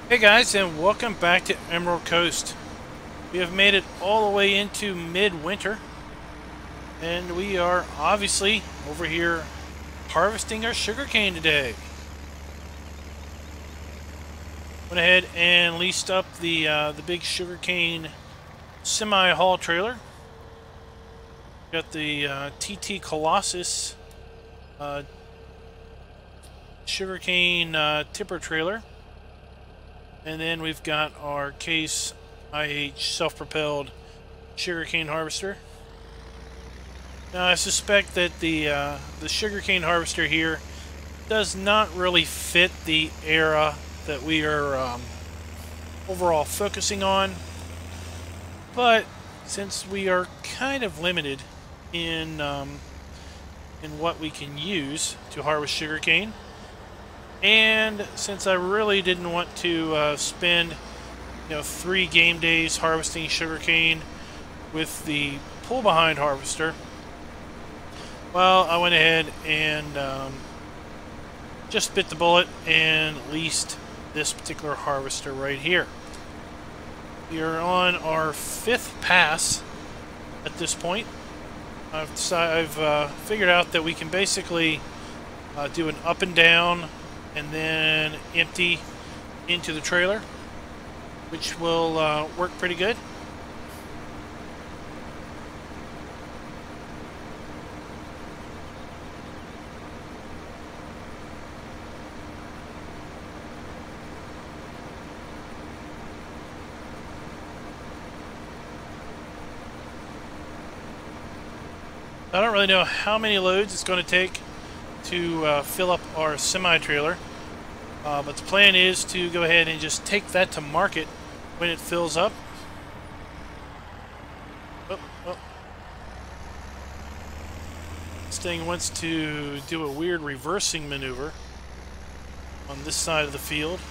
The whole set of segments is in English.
Hey guys, and welcome back to Emerald Coast. We have made it all the way into midwinter, and we are obviously over here harvesting our sugarcane today. Went ahead and leased up the big sugarcane semi-haul trailer. Got the TT Colossus sugarcane tipper trailer. And then we've got our Case IH self-propelled Sugarcane Harvester. Now I suspect that the Sugarcane Harvester here does not really fit the era that we are overall focusing on. But since we are kind of limited in what we can use to harvest sugarcane, and since I really didn't want to spend 3 game days harvesting sugarcane with the pull-behind harvester, well, I went ahead and just bit the bullet and leased this particular harvester right here. We are on our 5th pass at this point. I've figured out that we can basically do an up and down and then empty into the trailer, which will work pretty good. I don't really know how many loads it's going to take to fill up our semi-trailer. But the plan is to go ahead and just take that to market when it fills up. Oh. This thing wants to do a weird reversing maneuver on this side of the field.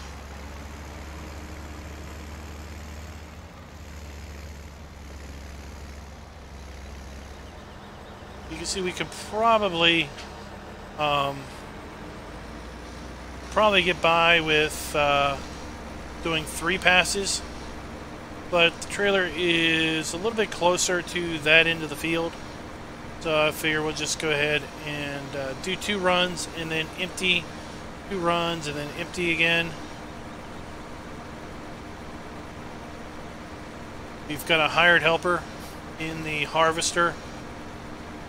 You can see we could probably get by with doing 3 passes, but the trailer is a little bit closer to that end of the field, so I figure we'll just go ahead and do 2 runs and then empty, 2 runs and then empty again. We've got a hired helper in the harvester.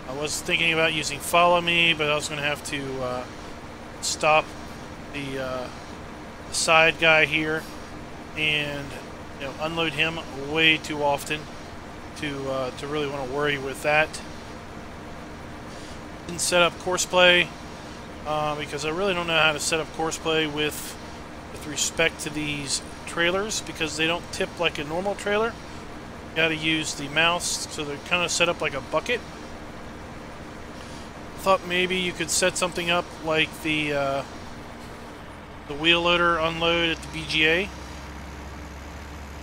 I was thinking about using Follow Me, but I was going to have to stop the side guy here and unload him way too often to really want to worry with that. Didn't set up courseplay because I really don't know how to set up courseplay with respect to these trailers, because they don't tip like a normal trailer. You got to use the mouse, so they're kind of set up like a bucket. Thought maybe you could set something up like the wheel loader unload at the BGA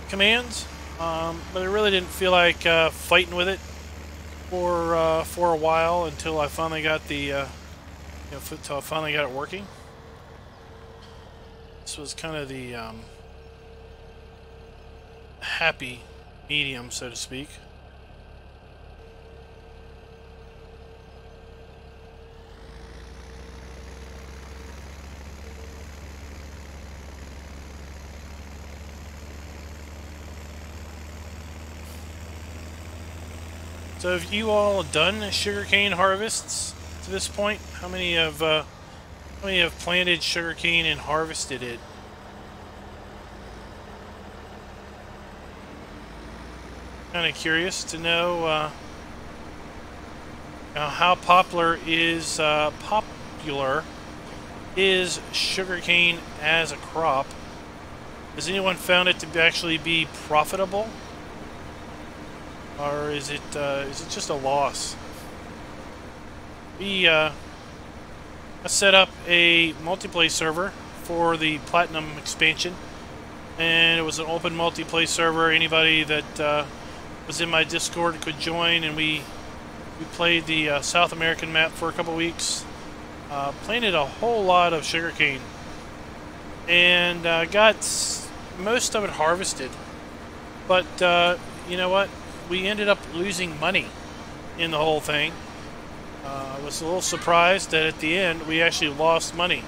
commands, but I really didn't feel like fighting with it for a while until I finally got until I finally got it working. This was kind of the happy medium, so to speak. So have you all done sugarcane harvests to this point? How many have planted sugarcane and harvested it? Kind of curious to know how popular is sugarcane as a crop. Has anyone found it to actually be profitable? Or is it just a loss? I set up a multiplayer server for the Platinum expansion, and it was an open multiplayer server. Anybody that was in my Discord could join, and we played the South American map for a couple weeks. Planted a whole lot of sugarcane, and got most of it harvested. But you know what? We ended up losing money in the whole thing. I was a little surprised that at the end we actually lost money.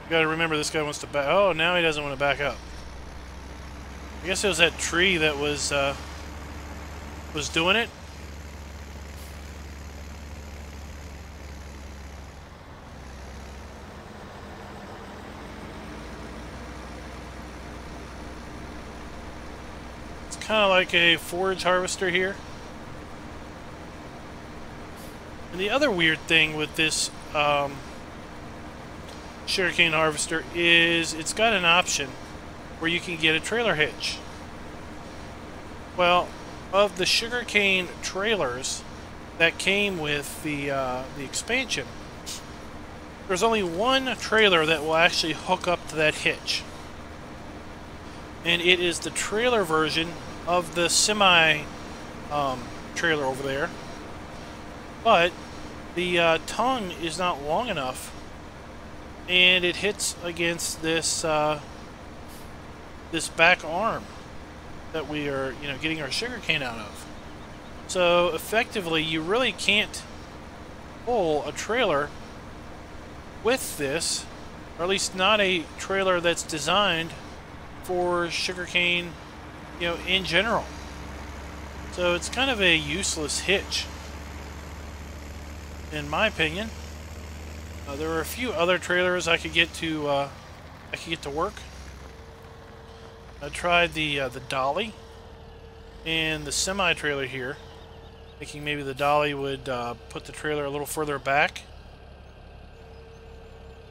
You gotta remember, this guy wants to back. Oh, now he doesn't want to back up. I guess it was that tree that was doing it. It's kind of like a forage harvester here. And the other weird thing with this sugarcane harvester is it's got an option where you can get a trailer hitch. Well, of the sugarcane trailers that came with the expansion, there's only one trailer that will actually hook up to that hitch, and it is the trailer version of the semi trailer over there. But the tongue is not long enough, and it hits against this this back arm that we are, getting our sugarcane out of. So effectively, you really can't pull a trailer with this, or at least not a trailer that's designed for sugarcane, in general. So it's kind of a useless hitch, in my opinion. There were a few other trailers I could get to work. I tried the dolly and the semi trailer here, thinking maybe the dolly would put the trailer a little further back.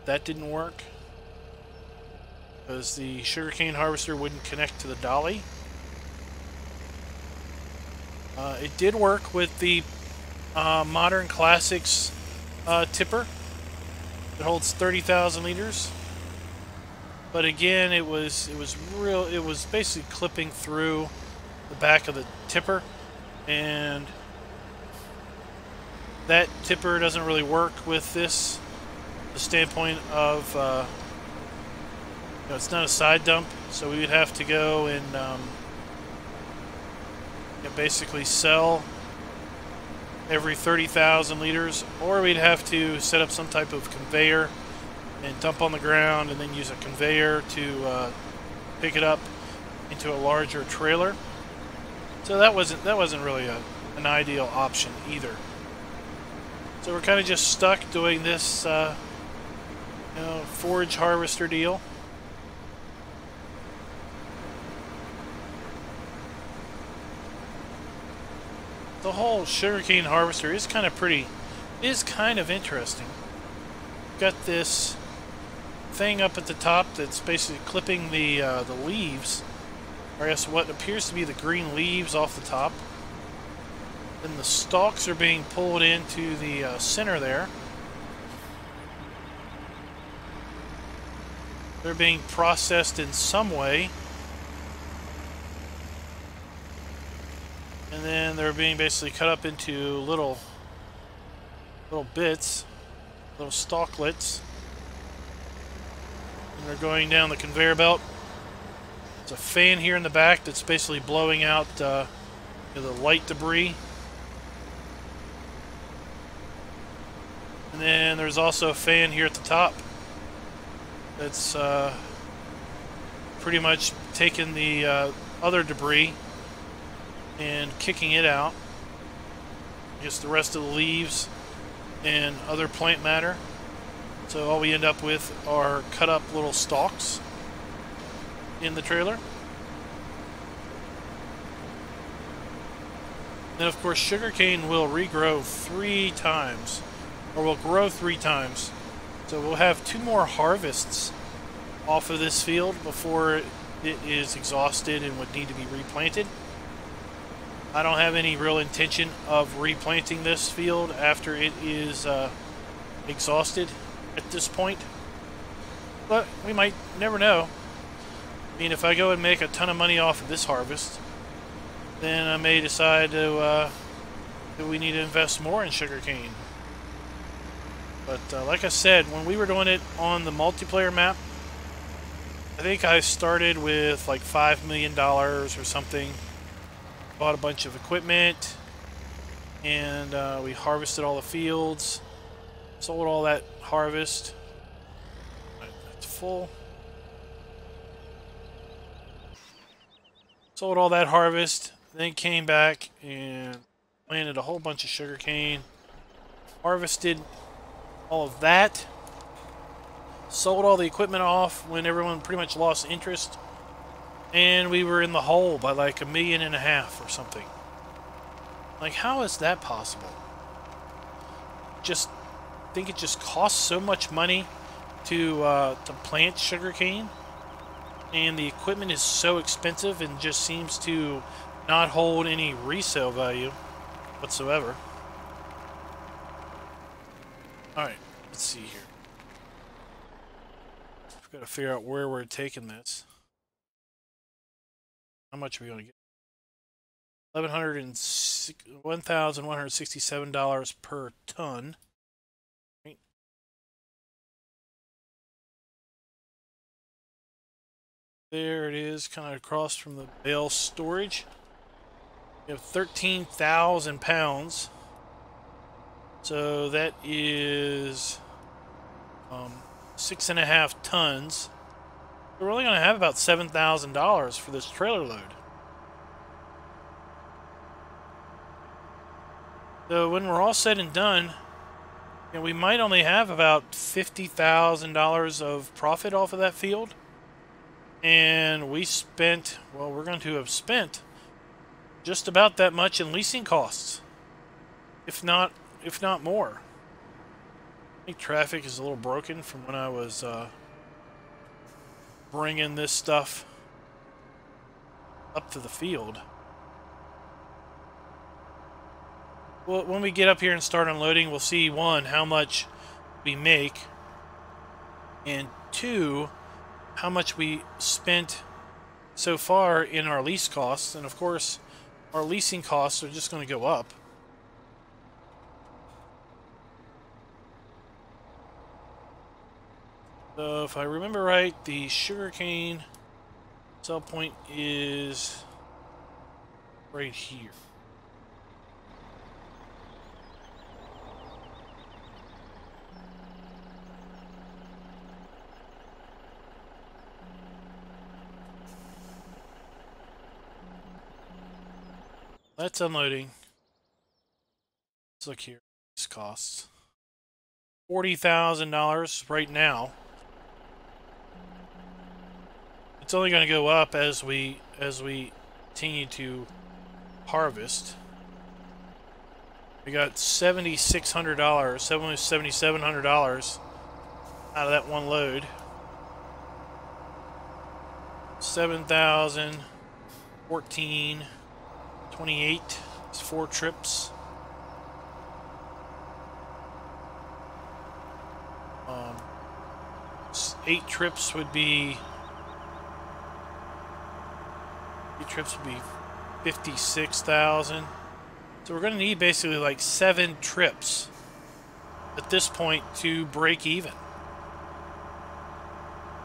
That didn't work because the sugarcane harvester wouldn't connect to the dolly. It did work with the Modern Classics tipper. It holds 30,000 liters, but again, it was basically clipping through the back of the tipper, and that tipper doesn't really work with this. The standpoint of it's not a side dump, so we would have to go and basically sell every 30,000 liters, or we'd have to set up some type of conveyor and dump on the ground, and then use a conveyor to pick it up into a larger trailer. So that wasn't really an ideal option either. So we're kind of just stuck doing this forage harvester deal. The whole sugarcane harvester is kind of interesting. Got this thing up at the top that's basically clipping the leaves, or I guess what appears to be the green leaves off the top. Then the stalks are being pulled into the center there. They're being processed in some way. And then they're being basically cut up into little bits, little stalklets. And they're going down the conveyor belt. There's a fan here in the back that's basically blowing out the light debris. And then there's also a fan here at the top that's pretty much taking the other debris and kicking it out. Just the rest of the leaves and other plant matter. So all we end up with are cut up little stalks in the trailer. Then of course sugarcane will regrow 3 times, or will grow 3 times. So we'll have 2 more harvests off of this field before it is exhausted and would need to be replanted. I don't have any real intention of replanting this field after it is exhausted at this point. But we might, never know. I mean, if I go and make a ton of money off of this harvest, then I may decide to do we need to invest more in sugarcane? But like I said, when we were doing it on the multiplayer map, I think I started with like $5 million or something. Bought a bunch of equipment, and we harvested all the fields. Sold all that harvest. Right, that's full. Sold all that harvest, then came back and planted a whole bunch of sugarcane. Harvested all of that. Sold all the equipment off when everyone pretty much lost interest. And we were in the hole by like $1.5 million or something. Like, how is that possible? Just think it just costs so much money to plant sugarcane, and the equipment is so expensive and just seems to not hold any resale value whatsoever. Alright, let's see here. We've got to figure out where we're taking this. How much are we going to get? $1,167 per ton. Right. There it is, kind of across from the bale storage. We have 13,000 pounds. So that is 6.5 tons. We're only going to have about $7,000 for this trailer load. So when we're all said and done, you know, we might only have about $50,000 of profit off of that field. And we spent, well, we're going to have spent just about that much in leasing costs, if not more. I think traffic is a little broken from when I was bringing this stuff up to the field. Well, when we get up here and start unloading, we'll see, one, how much we make, and two, how much we spent so far in our lease costs. And of course, our leasing costs are just going to go up. So if I remember right, the sugarcane sell point is right here. That's unloading. Let's look here. This costs $40,000 right now. It's only going to go up as we continue to harvest. We got $7,600, $7,700 out of that one load. 7,000, 14, 28. It's 4 trips. Um, 8 trips would be. 8 trips would be 56,000. So we're going to need basically like 7 trips at this point to break even.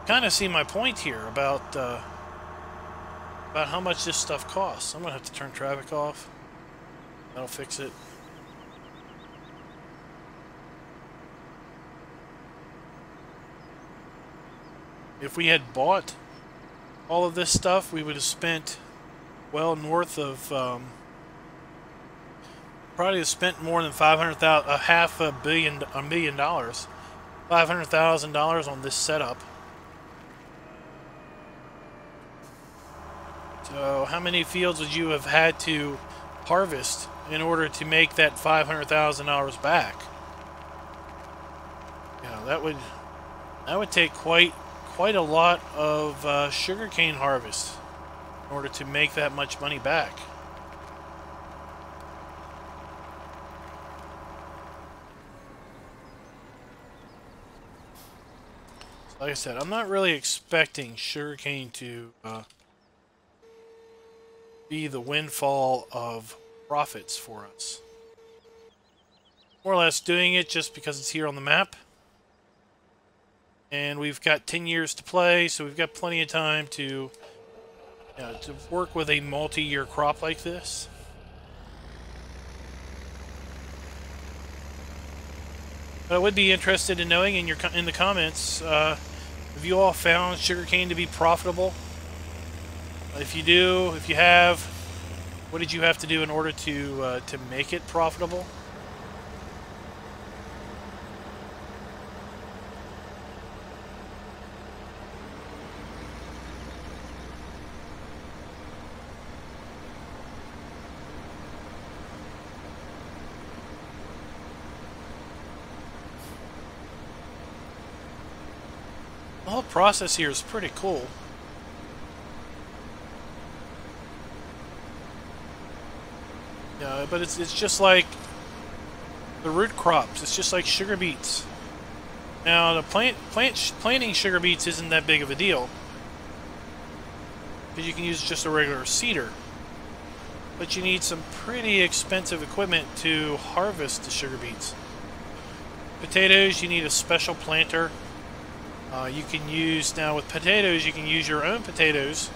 Kind of see my point here about how much this stuff costs. I'm going to have to turn traffic off. That'll fix it. If we had bought all of this stuff, we would have spent well north of probably have spent more than $1 million, $500,000 on this setup. So how many fields would you have had to harvest in order to make that $500,000 back? Yeah, that would take quite a lot of sugarcane harvest in order to make that much money back. So like I said, I'm not really expecting sugarcane to be the windfall of profits for us. more or less doing it just because it's here on the map. And we've got 10 years to play, so we've got plenty of time to work with a multi-year crop like this. But I would be interested in knowing in the comments, have you all found sugarcane to be profitable? If you do, if you have, what did you have to do in order to make it profitable? The whole process here is pretty cool. Yeah, but it's just like the root crops. It's just like sugar beets. Now, the planting sugar beets isn't that big of a deal, because you can use just a regular seeder. But you need some pretty expensive equipment to harvest the sugar beets. Potatoes, you need a special planter. You can use, now with potatoes, you can use your own potatoes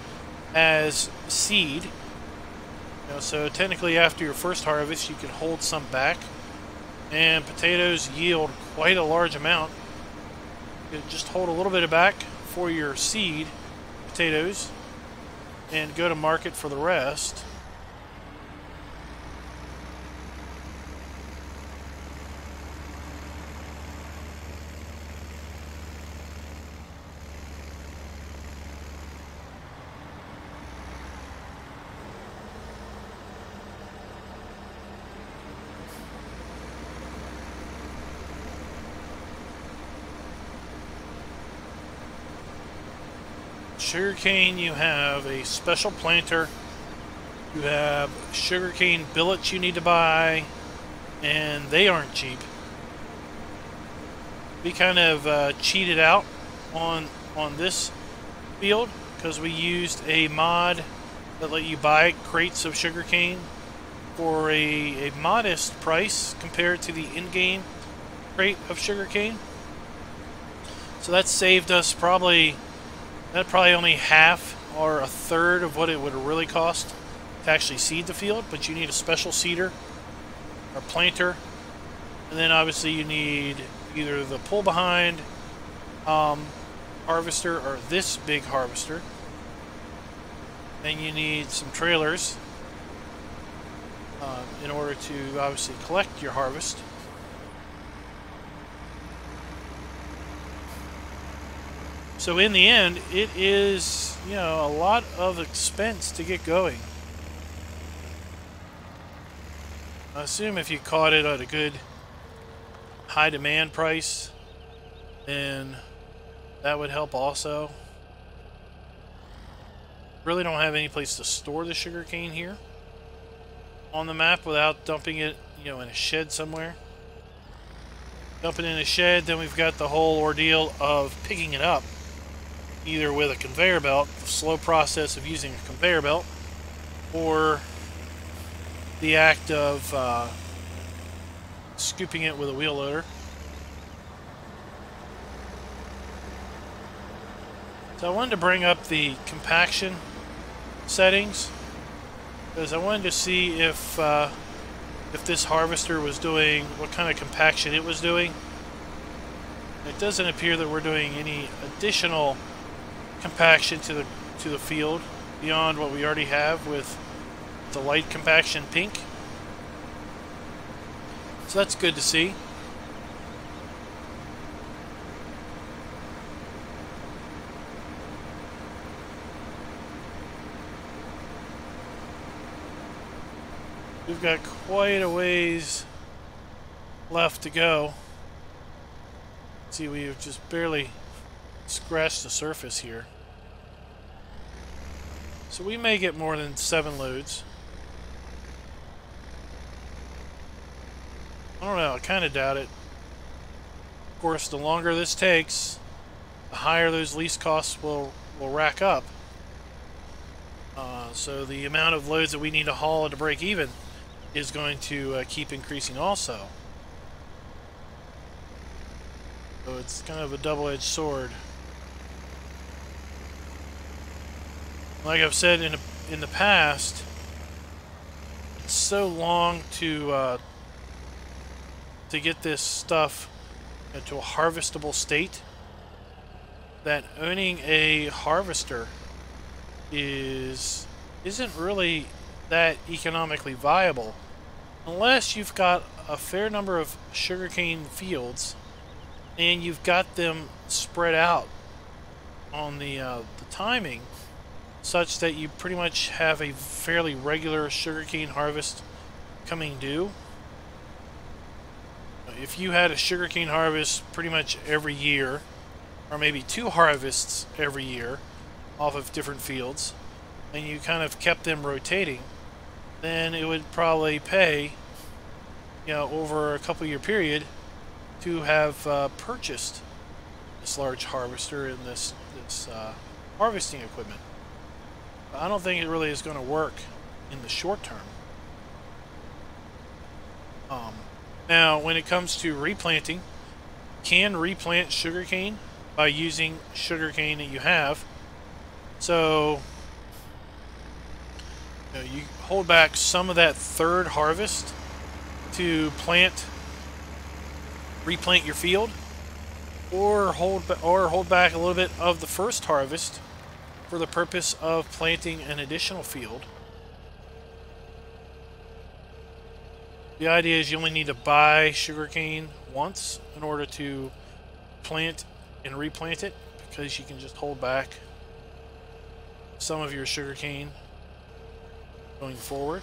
as seed. So technically after your first harvest, you can hold some back. And potatoes yield quite a large amount. You can just hold a little bit of back for your seed potatoes and go to market for the rest. Sugarcane, you have a special planter, you have sugarcane billets you need to buy, and they aren't cheap. We kind of cheated out on this field because we used a mod that let you buy crates of sugarcane for a modest price compared to the in-game crate of sugarcane. So that saved us probably only half or a third of what it would really cost to actually seed the field, but you need a special seeder or planter, and then obviously you need either the pull behind harvester or this big harvester. Then you need some trailers in order to obviously collect your harvest. So in the end, it is, a lot of expense to get going. I assume if you caught it at a good high demand price, then that would help also. Really don't have any place to store the sugarcane here on the map without dumping it, in a shed somewhere. Dump it in a shed, then we've got the whole ordeal of picking it up, either with a conveyor belt, the slow process of using a conveyor belt, or the act of scooping it with a wheel loader. So I wanted to bring up the compaction settings because I wanted to see if this harvester was doing what kind of compaction it was doing. It doesn't appear that we're doing any additional compaction to the field beyond what we already have with the light compaction pink. So that's good to see. We've got quite a ways left to go. See, we've just barely scratched the surface here. So we may get more than 7 loads. I don't know, I kind of doubt it. Of course, the longer this takes, the higher those lease costs will rack up. So the amount of loads that we need to haul to break even is going to keep increasing also. So it's kind of a double-edged sword. Like I've said in the past, it's so long to get this stuff into a harvestable state that owning a harvester isn't really that economically viable unless you've got a fair number of sugarcane fields and you've got them spread out on the timing such that you pretty much have a fairly regular sugarcane harvest coming due. If you had a sugarcane harvest pretty much every year, or maybe 2 harvests every year off of different fields, and you kind of kept them rotating, then it would probably pay, over a couple year period to have purchased this large harvester and this harvesting equipment. But I don't think it really is going to work in the short term. Now, when it comes to replanting, you can replant sugarcane by using sugarcane that you have. So, you hold back some of that third harvest to replant your field, or hold back a little bit of the first harvest for the purpose of planting an additional field. The idea is you only need to buy sugarcane once in order to plant and replant it, because you can just hold back some of your sugarcane going forward.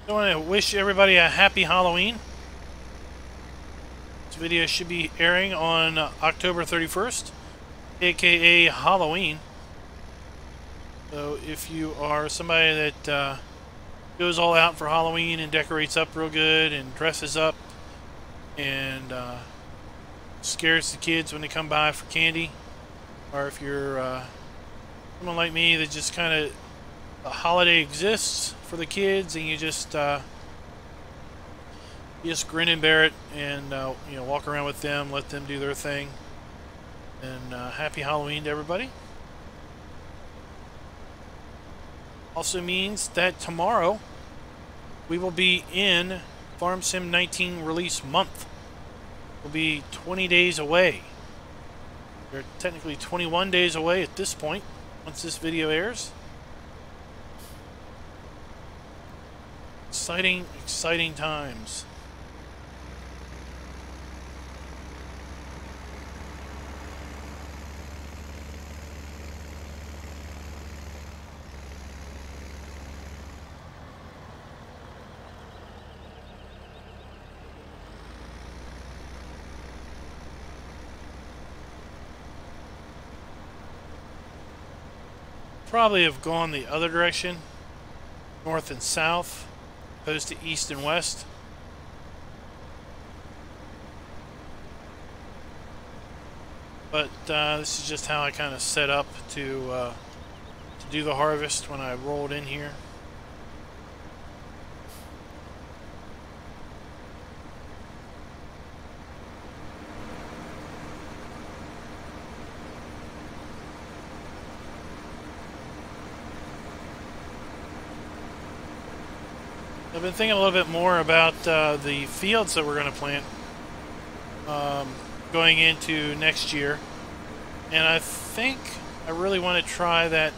I want to wish everybody a happy Halloween. This video should be airing on October 31st, aka Halloween. So if you are somebody that goes all out for Halloween and decorates up real good and dresses up and scares the kids when they come by for candy, or if you're someone like me that just kind of, the holiday exists for the kids and you just grin and bear it and walk around with them, let them do their thing. And happy Halloween to everybody. Also means that tomorrow we will be in Farm Sim 19 release month. We'll be 20 days away. We're technically 21 days away at this point once this video airs. Exciting, exciting times. Probably have gone the other direction, north and south, opposed to east and west. But this is just how I kind of set up to do the harvest when I rolled in here. I've been thinking a little bit more about the fields that we're going to plant going into next year, and I think I really want to try that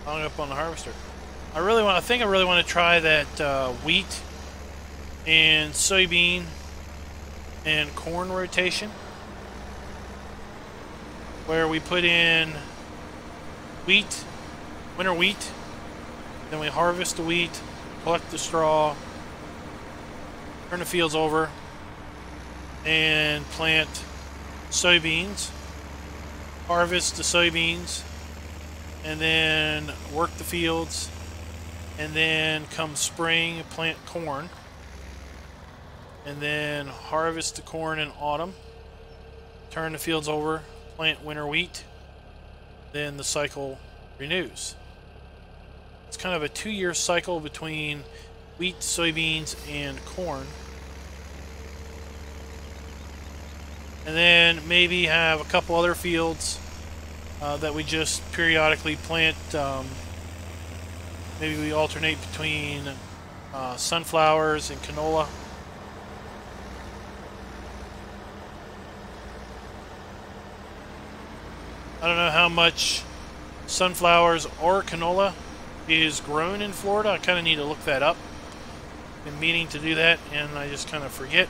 hung up on the harvester. I think I really want to try that wheat and soybean and corn rotation, where we put in wheat, winter wheat, then we harvest the wheat, collect the straw, turn the fields over, and plant soybeans, harvest the soybeans, and then work the fields, and then come spring plant corn, and then harvest the corn in autumn, turn the fields over, plant winter wheat, then the cycle renews. It's kind of a 2-year cycle between wheat, soybeans, and corn. And then maybe have a couple other fields that we just periodically plant. Maybe we alternate between sunflowers and canola. I don't know how much sunflowers or canola is grown in Florida. I kind of need to look that up. Been meaning to do that, and I just kind of forget.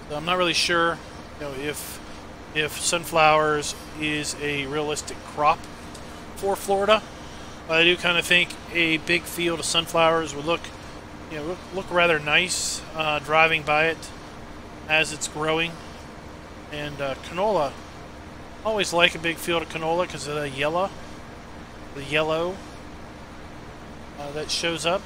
So I'm not really sure, you know, if sunflowers is a realistic crop for Florida. But I do kind of think a big field of sunflowers would look, you know, look rather nice driving by it as it's growing. And canola, I always like a big field of canola because of the yellow that shows up.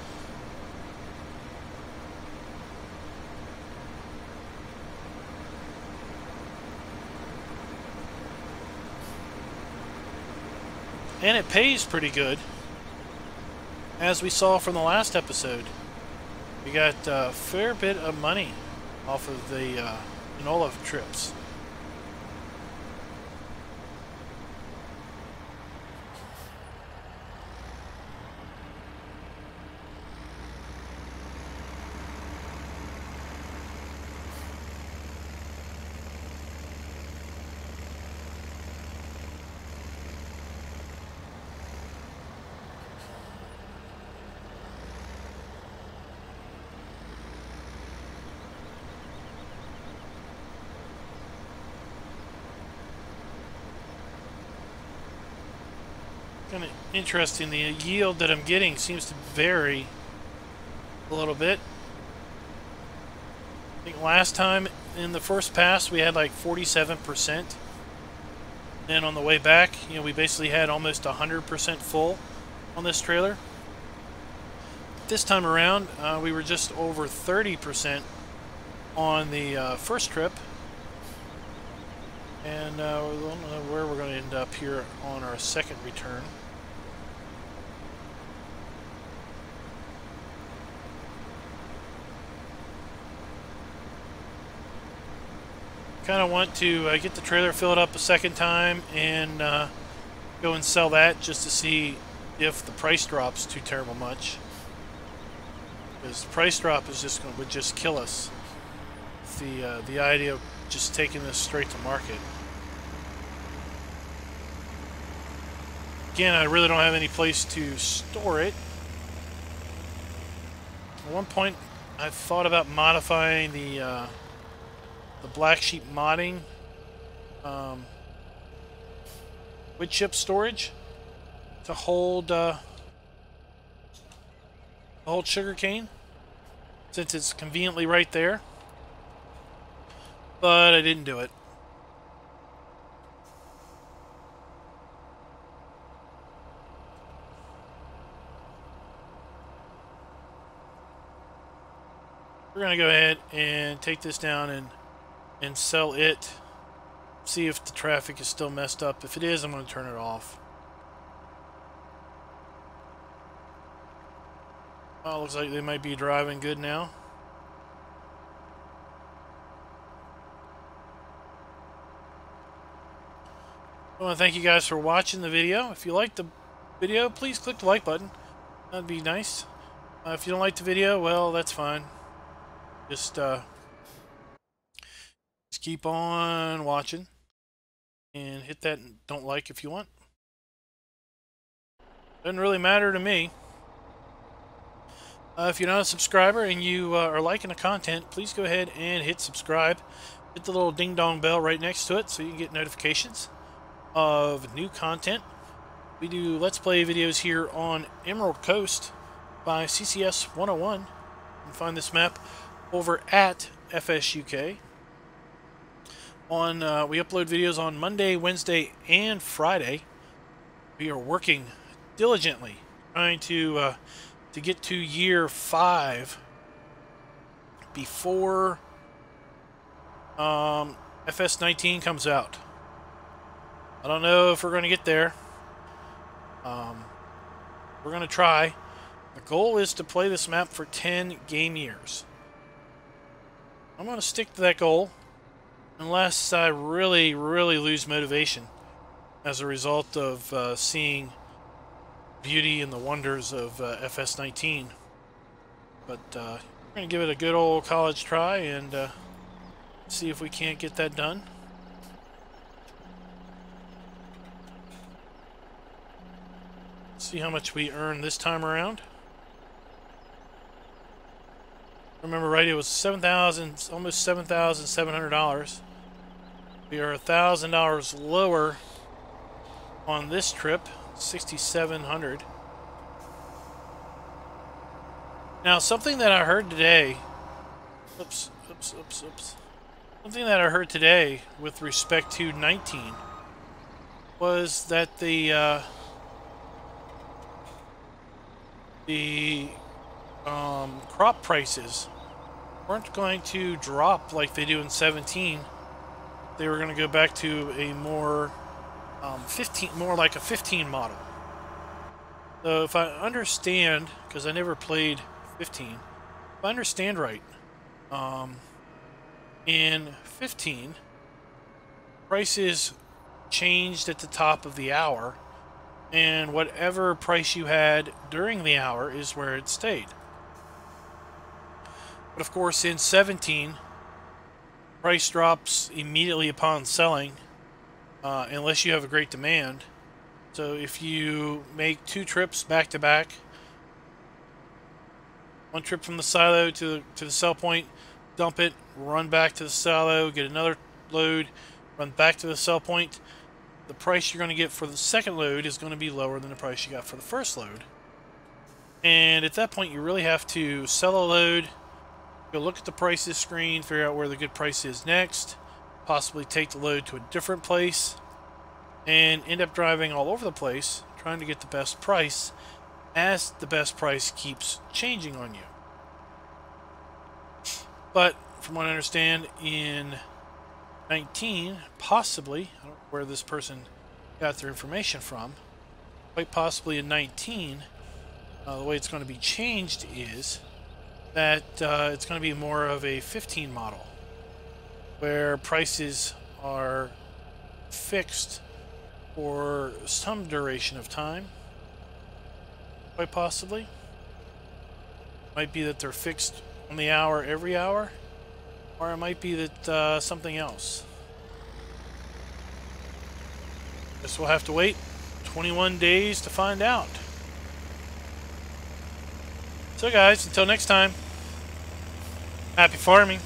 And it pays pretty good, as we saw from the last episode. We got a fair bit of money off of the canola trips. Kind of interesting. The yield that I'm getting seems to vary a little bit. I think last time in the first pass we had like 47%. Then on the way back, you know, we basically had almost 100% full on this trailer. This time around, we were just over 30% on the first trip. And I don't know where we're going to end up here on our second return. Kind of want to get the trailer filled up a second time and go and sell that just to see if the price drops too terrible much. Because the price drop is would just kill us. The idea of just taking this straight to market. Again, I really don't have any place to store it. At one point, I thought about modifying the black sheep modding wood chip storage to hold sugarcane, since it's conveniently right there. But I didn't do it. We're going to go ahead and take this down and sell it. See if the traffic is still messed up. If it is, I'm going to turn it off. Oh, looks like they might be driving good now. I want to thank you guys for watching the video. If you liked the video, please click the like button. That'd be nice. If you don't like the video, well, that's fine. Just keep on watching and hit that don't like if you want. Doesn't really matter to me. If you're not a subscriber and you are liking the content, please go ahead and hit subscribe. Hit the little ding dong bell right next to it so you can get notifications of new content. We do Let's Play videos here on Emerald Coast by CCS 101. can find this map over at FSUK. We upload videos on Monday, Wednesday, and Friday. We are working diligently trying to get to year 5 before FS19 comes out. I don't know if we're going to get there. We're going to try. The goal is to play this map for 10 game years. I'm going to stick to that goal unless I really, really lose motivation as a result of seeing beauty and the wonders of FS19. But we're going to give it a good old college try and see if we can't get that done. See how much we earn this time around. Remember right, it was $7,000, almost $7,700. We are $1,000 lower on this trip, $6,700. Now, something that I heard today. Something that I heard today with respect to 19 was that the crop prices weren't going to drop like they do in 17. They were going to go back to a more more like a 15 model. So if I understand, because I never played 15, if I understand right, in 15, prices changed at the top of the hour, and whatever price you had during the hour is where it stayed. But of course, in 17, price drops immediately upon selling, unless you have a great demand. So if you make 2 trips back to back, one trip from the silo to the sell point, dump it, run back to the silo, get another load, run back to the sell point, the price you're going to get for the second load is going to be lower than the price you got for the first load. And at that point, you really have to sell a load, go look at the prices screen, figure out where the good price is next, possibly take the load to a different place, and end up driving all over the place trying to get the best price as the best price keeps changing on you. But from what I understand, in 19, possibly, I don't know where this person got their information from, quite possibly in 19, the way it's going to be changed is that it's going to be more of a 15 model, where prices are fixed for some duration of time. Quite possibly. Might be that they're fixed on the hour every hour, or it might be that something else. Guess we'll have to wait 21 days to find out. So guys, until next time, happy farming.